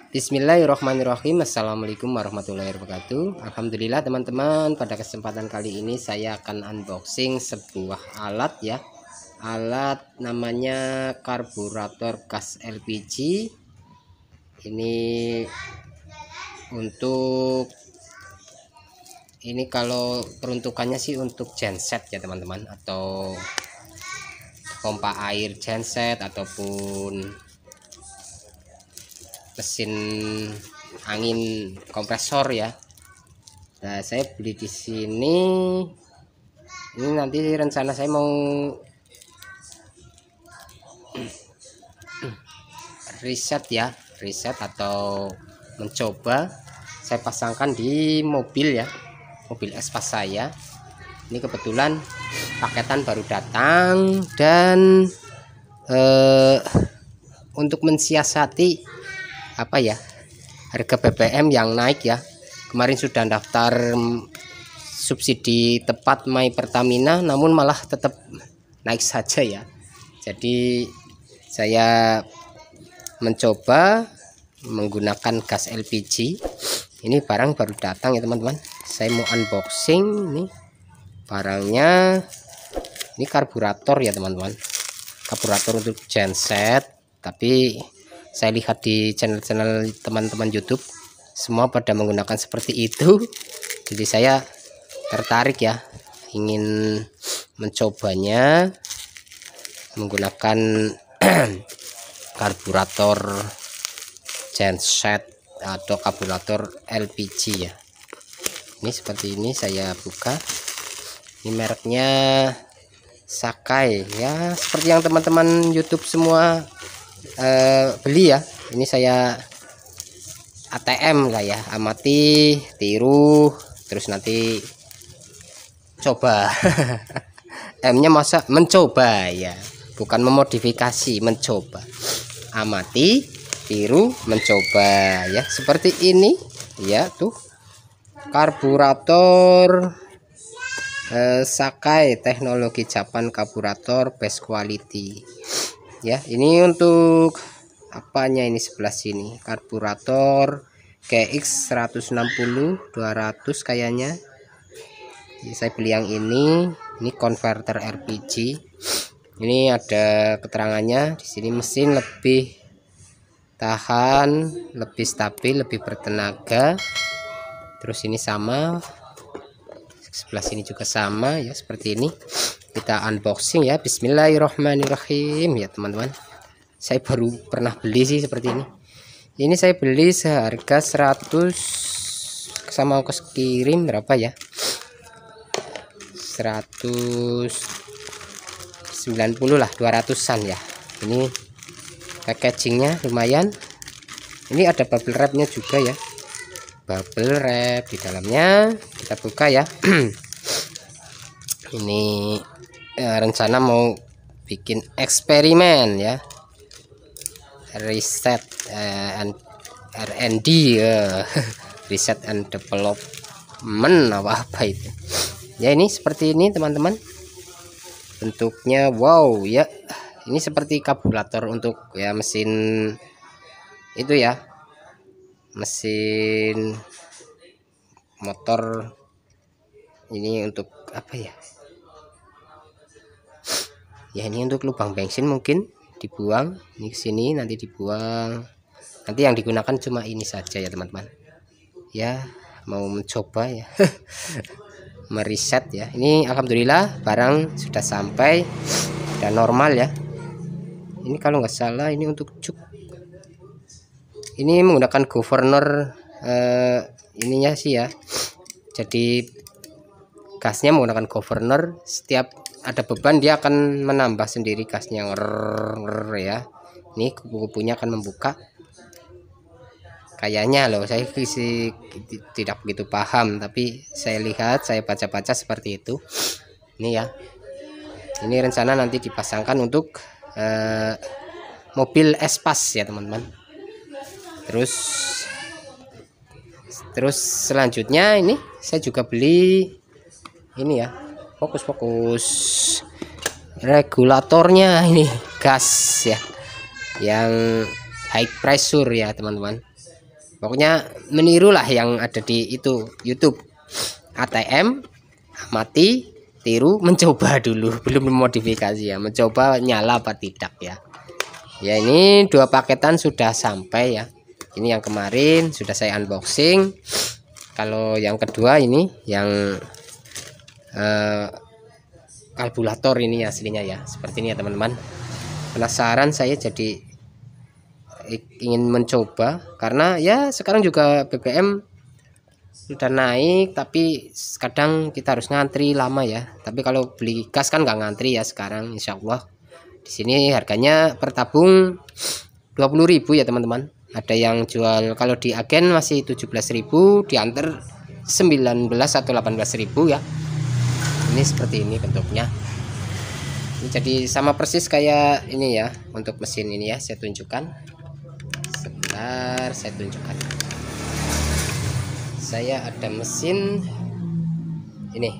Bismillahirrahmanirrahim. Assalamualaikum warahmatullahi wabarakatuh. Alhamdulillah teman-teman, pada kesempatan kali ini saya akan unboxing sebuah alat ya. Alat namanya karburator gas LPG. Ini kalau peruntukannya sih untuk genset ya teman-teman, atau pompa air genset ataupun mesin angin kompresor ya. Nah, saya beli di sini. Ini nanti rencana saya mau riset atau mencoba saya pasangkan di mobil ya, mobil Espas saya. Ini kebetulan paketan baru datang dan untuk mensiasati harga BBM yang naik ya. Kemarin sudah daftar subsidi tepat My Pertamina, namun malah tetap naik saja ya. Jadi saya mencoba menggunakan gas LPG. Ini barang baru datang ya teman-teman. Saya mau unboxing. Ini barangnya, ini karburator ya teman-teman, karburator untuk genset. Tapi saya lihat di channel-channel teman-teman YouTube semua pada menggunakan seperti itu, jadi saya tertarik ya, ingin mencobanya menggunakan karburator genset atau karburator LPG ya. Ini seperti ini, saya buka. Ini mereknya Sakai ya, seperti yang teman-teman YouTube semua beli ya. Ini saya ATM lah ya, amati, tiru, terus nanti coba. M-nya masa mencoba ya, bukan memodifikasi, mencoba. Amati, tiru, mencoba ya, seperti ini ya. Tuh karburator Sakai, teknologi Japan, karburator best quality ya. Ini untuk apanya, ini sebelah sini karburator GX 160 200 kayaknya. Jadi saya beli yang ini konverter LPG. Ini ada keterangannya di sini, mesin lebih tahan, lebih stabil, lebih bertenaga. Terus ini sama, sebelah sini juga sama ya, seperti ini. Kita unboxing ya. Bismillahirrahmanirrahim ya teman-teman. Saya baru pernah beli sih seperti ini. Ini saya beli seharga 100 sama ongkos kirim berapa ya, 190 lah, 200-an ya. Ini packagingnya lumayan. Ini ada bubble wrapnya juga ya, bubble wrap di dalamnya. Kita buka ya. Ini rencana mau bikin eksperimen ya, riset R&D riset and development apa itu ya. Ini seperti ini teman-teman bentuknya. Wow ya, ini seperti karburator untuk ya mesin itu ya, mesin motor. Ini untuk apa ya, ini untuk lubang bensin mungkin dibuang. Ini sini nanti dibuang, nanti yang digunakan cuma ini saja ya teman-teman ya. Mau mencoba ya meriset ya. Ini alhamdulillah barang sudah sampai dan normal ya. Ini kalau nggak salah ini untuk cuk, ini menggunakan governor ininya sih ya. Jadi gasnya menggunakan governor, setiap ada beban dia akan menambah sendiri gasnya ya. Ini kupu-kupunya akan membuka kayaknya loh, saya sih tidak begitu paham, tapi saya lihat, saya baca-baca seperti itu. Ini ya, ini rencana nanti dipasangkan untuk mobil Espas ya teman-teman. Terus selanjutnya ini saya juga beli ini ya, fokus regulatornya, ini gas ya, yang high pressure ya teman-teman. Pokoknya menirulah yang ada di itu YouTube. ATM, amati, tiru, mencoba dulu, belum modifikasi ya, mencoba nyala apa tidak ya. Ya ini 2 paketan sudah sampai ya. Ini yang kemarin sudah saya unboxing. Kalau yang kedua ini yang kalkulator ini aslinya ya, seperti ini ya teman-teman. Penasaran saya, jadi ingin mencoba karena ya sekarang juga BBM sudah naik, tapi kadang kita harus ngantri lama ya. Tapi kalau beli gas kan nggak ngantri ya sekarang, insya Allah. Di sini harganya per tabung 20.000 ya teman-teman. Ada yang jual, kalau di agen masih 17.000, diantar 19 atau 18.000 ya. Ini seperti ini bentuknya. Ini jadi sama persis kayak ini ya. Untuk mesin ini ya, saya tunjukkan. Sebentar, saya tunjukkan. Saya ada mesin ini.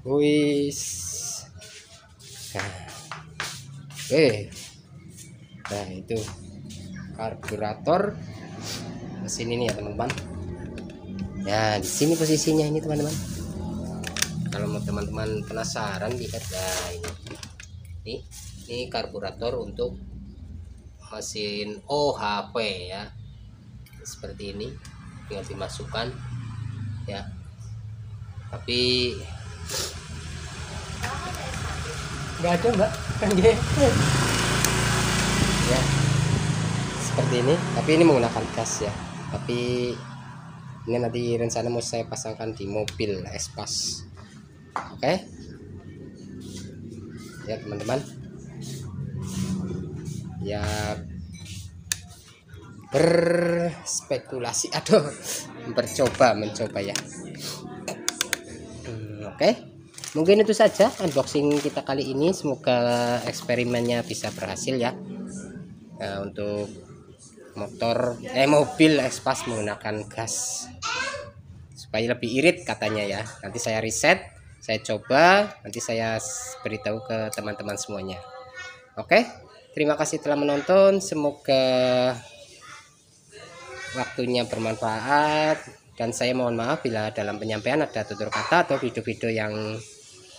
Wis. Nah, itu karburator mesin ini ya teman-teman. Ya, di sini posisinya ini teman-teman. Kalau mau teman-teman penasaran, lihat nah ini. Ini karburator untuk mesin OHP ya. Seperti ini, tinggal dimasukkan ya. Tapi nggak ada mbak kan ya, seperti ini. Tapi ini menggunakan gas ya. Tapi ini nanti rencana mau saya pasangkan di mobil Espas. Oke ya teman-teman ya, berspekulasi, mencoba ya. Oke, mungkin itu saja unboxing kita kali ini. Semoga eksperimennya bisa berhasil ya. Untuk mobil Espas menggunakan gas supaya lebih irit katanya ya. Nanti saya riset, saya coba, nanti saya beritahu ke teman-teman semuanya. Oke, terima kasih telah menonton. Semoga waktunya bermanfaat, dan saya mohon maaf bila dalam penyampaian ada tutur kata atau video-video yang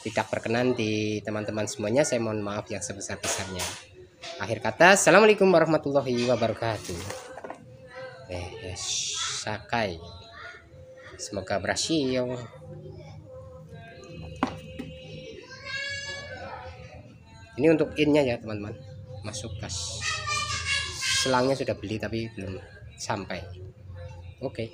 tidak berkenan di teman-teman semuanya. Saya mohon maaf yang sebesar-besarnya. Akhir kata, assalamualaikum warahmatullahi wabarakatuh. Sakai, semoga berhasil. Ini untuk innya ya teman-teman, masuk gas. Selangnya sudah beli tapi belum sampai. Oke.